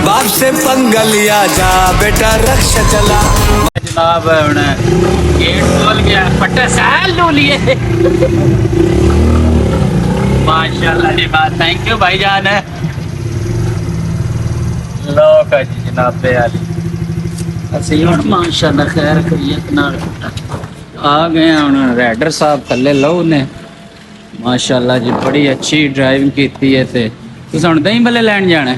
बाप से पंगा लिया जा बेटा रक्षा चला। जनाब गेट खोल गया पट्टा साल लो लिए माशाल्लाह जी बात थैंक यू भाईजान है लो का जी जनाब आली ਅਸੀਂ ਹੁਣ ਮਾਸ਼ਾਅੱਲਾ ਖੈਰ ਕਰੀਅਤ ਨਾਲ ਆ ਗਏ ਹੁਣ ਰਾਈਡਰ ਸਾਹਿਬ ਥੱਲੇ ਲਓ ਨੇ ਮਾਸ਼ਾਅੱਲਾ ਜੀ ਬੜੀ ਅੱਛੀ ਡਰਾਈਵਿੰਗ ਕੀਤੀ ਹੈ ਤੇ ਤੁਸੀਂ ਹੁਣ ਦਹੀਂ ਭੱਲੇ ਲੈਣ ਜਾਣਾ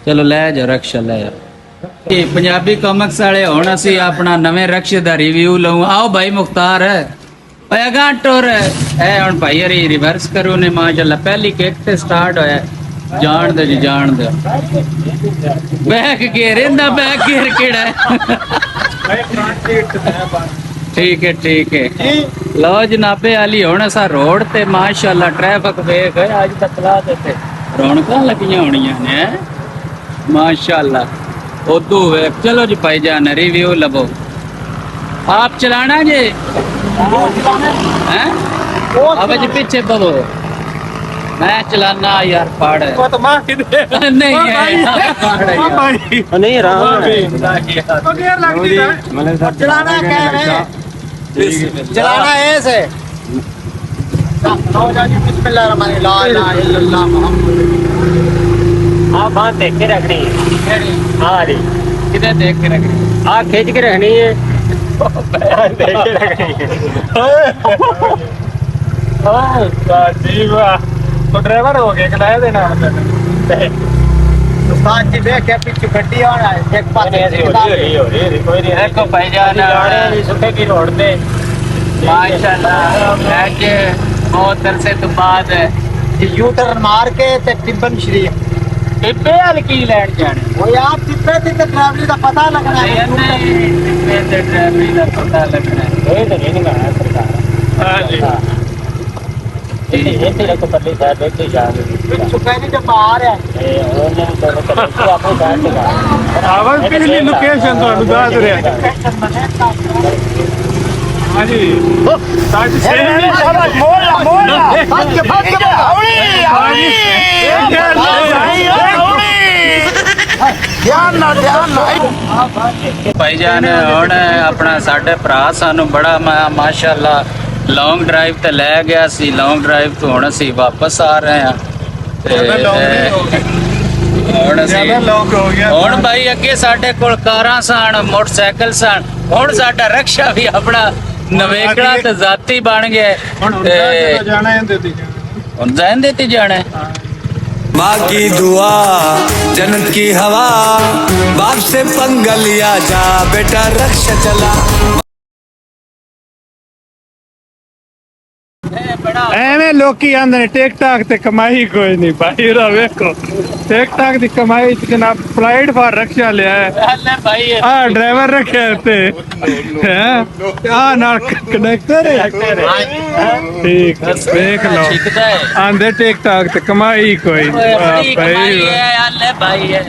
ਚਲੋ ਲੈ ਜਾ ਰਕਸ਼ਾ ਲੈ ਜਾ ਇਹ ਪੰਜਾਬੀ ਕਾਮਿਕਸ ਵਾਲੇ ਹੁਣ ਅਸੀਂ ਆਪਣਾ ਨਵੇਂ ਰਕਸ਼ੇ ਦਾ ਰਿਵਿਊ ਲਵਾਂ ਆਓ ਭਾਈ ਮੁਖਤਾਰ ਓਏ ਅਗਾਂ ਟੁਰ ਇਹ ਹੁਣ ਭਾਈ ਹਰੀ ਰਿਵਰਸ ਕਰੂ ਨੇ ਮਾਸ਼ਾਅੱਲਾ ਪਹਿਲੀ ਕਿੱਕ ਤੇ ਸਟਾਰਟ ਹੋਇਆ ਜਾਣ ਦੇ ਜੀ ਜਾਣ ਦੇ ਬੈਕ ਗੇਅਰ ਇਹਦਾ ਬੈਕ ਗੇਅਰ ਕਿਹੜਾ ਹੈ ठीक है लो जनाबे आली हुण असा रोड ते माशाअल्लाह ट्रैफिक वेख अज तक ला देते रौनकां लगियां होणियां ने माशाअल्लाह उदू वेख चलो जी भाईजान रिव्यू लबो आप चलाना जे हैं अब जी पीछे बवो मैं चलाना यार पाड़ है वो तो मां नहीं है नहीं चलाना क्या है चलाना ऐसे हाँ बात देख के रखनी है हाँ जी किधर देख के रखनी हाँ खींच के रखनी है देख के रखनी है तो ड्राइवर हो गया किराया देना उस्ताद जी देख के पीछे गड्डी और एक पास कोई नहीं देखो भाईजान सुखे की रोड पे माशाल्लाह आज बहुत अरसे तो बाद यू टर्न मार के ते टिब्बन शरीफ टिब्बे वाल की लैंड जाने वो यार टिब्बे ते ट्रैवलिंग का पता लगना है टिब्बे ते ट्रैवलिंग का पता लगना है ये तो नहीं है सरकार हां जी ये तेरे को पल्ली साहब देख के जा चुका है जब बाहर है ये और तो अपने साइड से आवाज पहली लोकेशन तो अनुदान रे हां जी साथ से मोड़ भाग के आवड़ी ध्यान ना भाईजान हुण अपना साडे भरा सानू बड़ा माशाअल्लाह लॉन्ग ड्राइव ते ले गया सी लॉन्ग ड्राइव तो हुण असीं वापस आ रहे हैं हुण भाई अगे साडे कोल कारां सन मोटरसाइकिल सन हुण साडा रक्षा भी अपना नवेकड़ा ते जाती बन गया हुण जान देती जाना माँ की दुआ जन्नत की हवा बाप से पंगा लिया जा बेटा रक्षा चला। ਐਵੇਂ ਲੋਕੀ ਆਂਦੇ ਨੇ ਟਿਕਟਾਕ ਤੇ ਕਮਾਈ ਕੋਈ ਨਹੀਂ ਭਾਈ ਰਾ ਵੇਖੋ ਟਿਕਟਾਕ ਦੀ ਕਮਾਈ ਤੇ ਜਨਾਬ ਫਲਾਈਟ ਫਾਰ ਰਕਸ਼ਾ ਲਿਆ ਹੈ ਆ ਡਰਾਈਵਰ ਰੱਖਿਆ ਤੇ ਹੈ ਆ ਨਾਲ ਕਨੈਕਟਰ ਹੈ ਠੀਕ ਵੇਖ ਲਓ ਆਂਦੇ ਟਿਕਟਾਕ ਤੇ ਕਮਾਈ ਕੋਈ ਨਹੀਂ भाई है